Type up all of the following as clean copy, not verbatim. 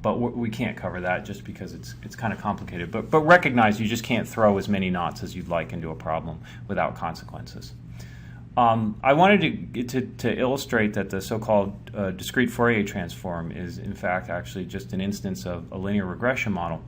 But we can't cover that just because it's kind of complicated. But recognize you just can't throw as many knots as you'd like into a problem without consequences. I wanted to illustrate that the so-called discrete Fourier transform is in fact actually just an instance of a linear regression model.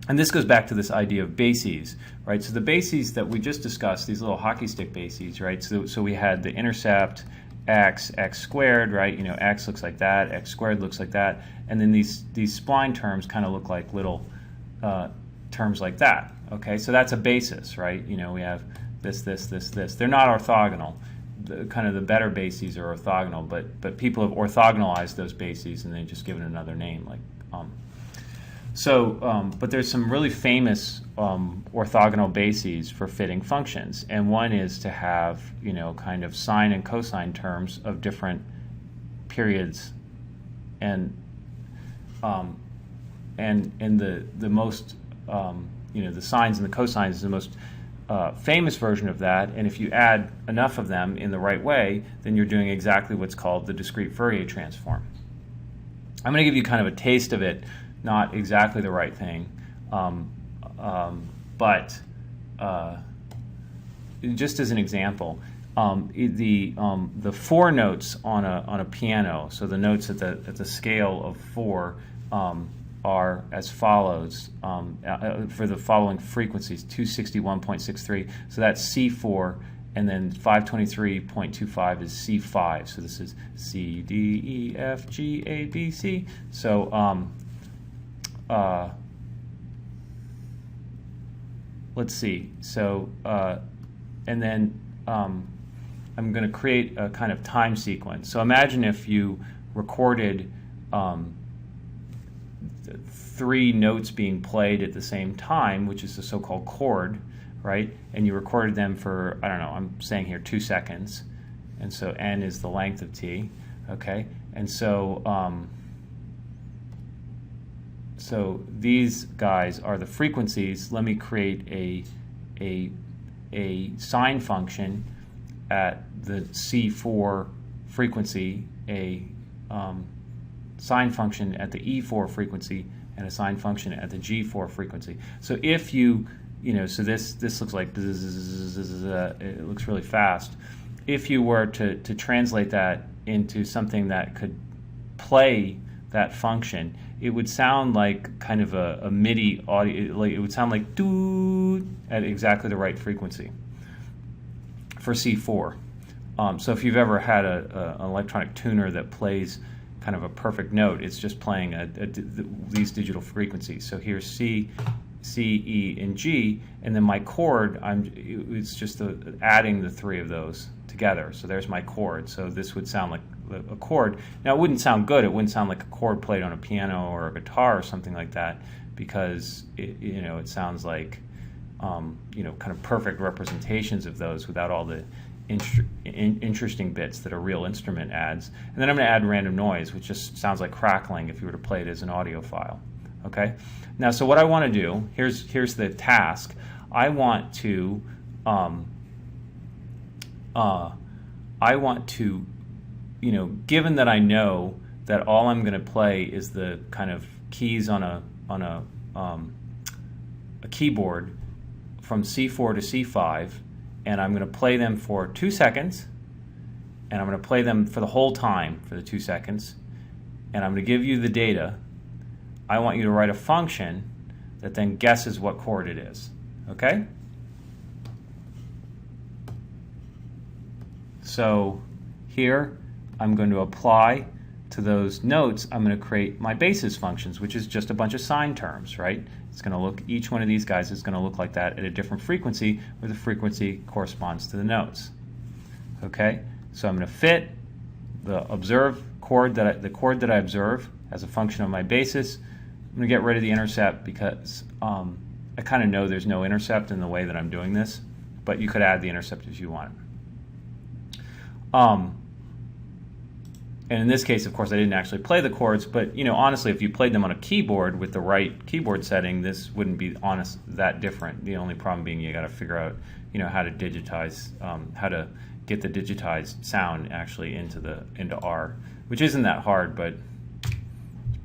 And this goes back to this idea of bases, right? So the bases that we just discussed, these little hockey stick bases, right? So we had the intercept, x squared, right? You know, x looks like that, x squared looks like that, and then these spline terms kind of look like little terms like that. Okay, so that's a basis, right? You know, we have this. They're not orthogonal. Kind of the better bases are orthogonal, but people have orthogonalized those bases and they just given another name, like. But there's some really famous orthogonal bases for fitting functions, and one is to have, you know, kind of sine and cosine terms of different periods, and the most you know, the sines and the cosines is the most famous version of that, and if you add enough of them in the right way, then you're doing exactly what's called the discrete Fourier transform. I'm going to give you kind of a taste of it. Not exactly the right thing, but just as an example, the four notes on a piano. So the notes at the scale of 4 are as follows for the following frequencies: 261.63. So that's C4, and then 523.25 is C5. So this is C D E F G A B C. So let's see. So, and then I'm going to create a kind of time sequence. So imagine if you recorded 3 notes being played at the same time, which is the so-called chord, right? And you recorded them for, I don't know, I'm saying here 2 seconds. And so n is the length of t, okay? And so so these guys are the frequencies. Let me create a sine function at the C4 frequency, a sine function at the E4 frequency, and a sine function at the G4 frequency. So if you know, so this looks like it looks really fast. If you were to translate that into something that could play that function, it would sound like kind of a MIDI audio. Like it would sound like doo at exactly the right frequency for C4. So if you've ever had an electronic tuner that plays kind of a perfect note, it's just playing these digital frequencies. So here's C, E, and G, and then my chord, it's just adding the 3 of those together. So there's my chord. So this would sound like a chord. Now it wouldn't sound good. It wouldn't sound like a chord played on a piano or a guitar or something like that, because it sounds like kind of perfect representations of those without all the interesting bits that a real instrument adds. And then I'm going to add random noise, which just sounds like crackling if you were to play it as an audio file. Okay. Now, so what I want to do, here's the task. I want to given that I know that all I'm going to play is the kind of keys on a keyboard from C4 to C5, and I'm going to play them for 2 seconds, and I'm going to play them for the whole time for the 2 seconds, and I'm going to give you the data. I want you to write a function that then guesses what chord it is. Okay? So here I'm going to apply to those notes, I'm going to create my basis functions, which is just a bunch of sine terms, right? It's going to look, each one of these guys is going to look like that at a different frequency, where the frequency corresponds to the notes. Okay, so I'm going to fit the observe chord the chord that I observe as a function of my basis. I'm going to get rid of the intercept because I kind of know there's no intercept in the way that I'm doing this, but you could add the intercept if you want. And in this case, of course, I didn't actually play the chords, but honestly, if you played them on a keyboard with the right keyboard setting, this wouldn't be that different. The only problem being you got to figure out, how to digitize, how to get the digitized sound actually into R, which isn't that hard, but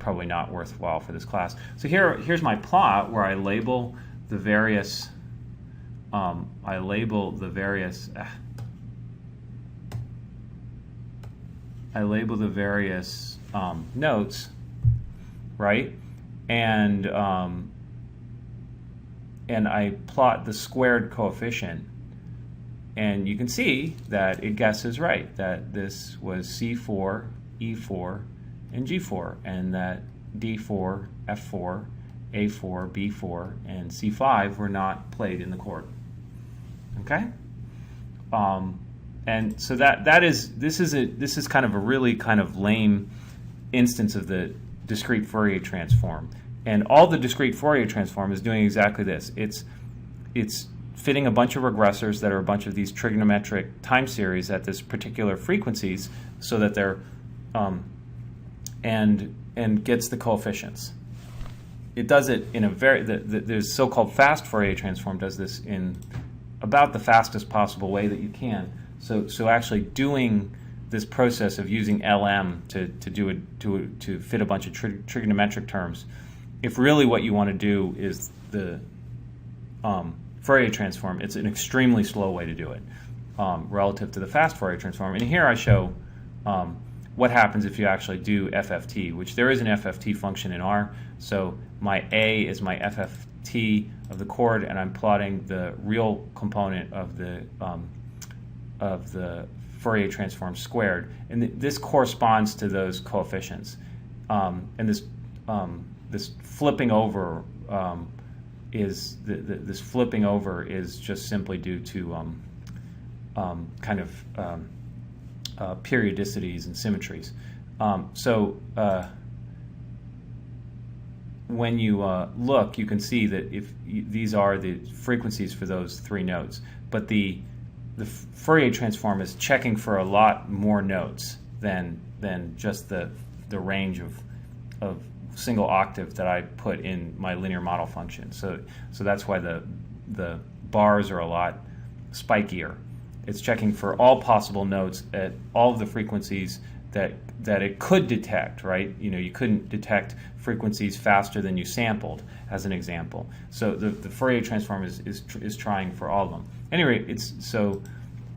probably not worthwhile for this class. So here's my plot where I label the various notes, right? And I plot the squared coefficient, and you can see that it guesses right, that this was C4, E4, and G4, and that D4, F4, A4, B4, and C5 were not played in the chord. Okay? And so this is kind of a really kind of lame instance of the discrete Fourier transform. And all the discrete Fourier transform is doing exactly this. It's fitting a bunch of regressors that are a bunch of these trigonometric time series at this particular frequencies, so that they're and gets the coefficients. It does it in a there's so-called fast Fourier transform does this in about the fastest possible way that you can. So actually doing this process of using LM to fit a bunch of trigonometric terms, if really what you want to do is the Fourier transform, it's an extremely slow way to do it relative to the fast Fourier transform. And here I show what happens if you actually do FFT, which there is an FFT function in R. So my A is my FFT of the chord, and I'm plotting the real component of the Fourier transform squared, and this corresponds to those coefficients. And this flipping over is this flipping over is just simply due to kind of periodicities and symmetries. When you look, you can see that if these are the frequencies for those three notes, but the Fourier transform is checking for a lot more notes than just the range of single octave that I put in my linear model function. So that's why the bars are a lot spikier. It's checking for all possible notes at all of the frequencies that it could detect, right? You know, you couldn't detect frequencies faster than you sampled, as an example. So the Fourier transform is trying for all of them. Anyway, so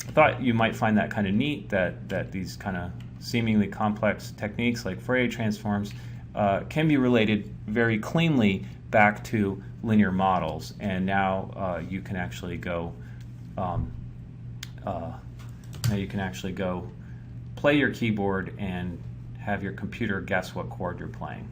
I thought you might find that kind of neat, that these kind of seemingly complex techniques like Fourier transforms can be related very cleanly back to linear models, and now you can actually go play your keyboard and have your computer guess what chord you're playing.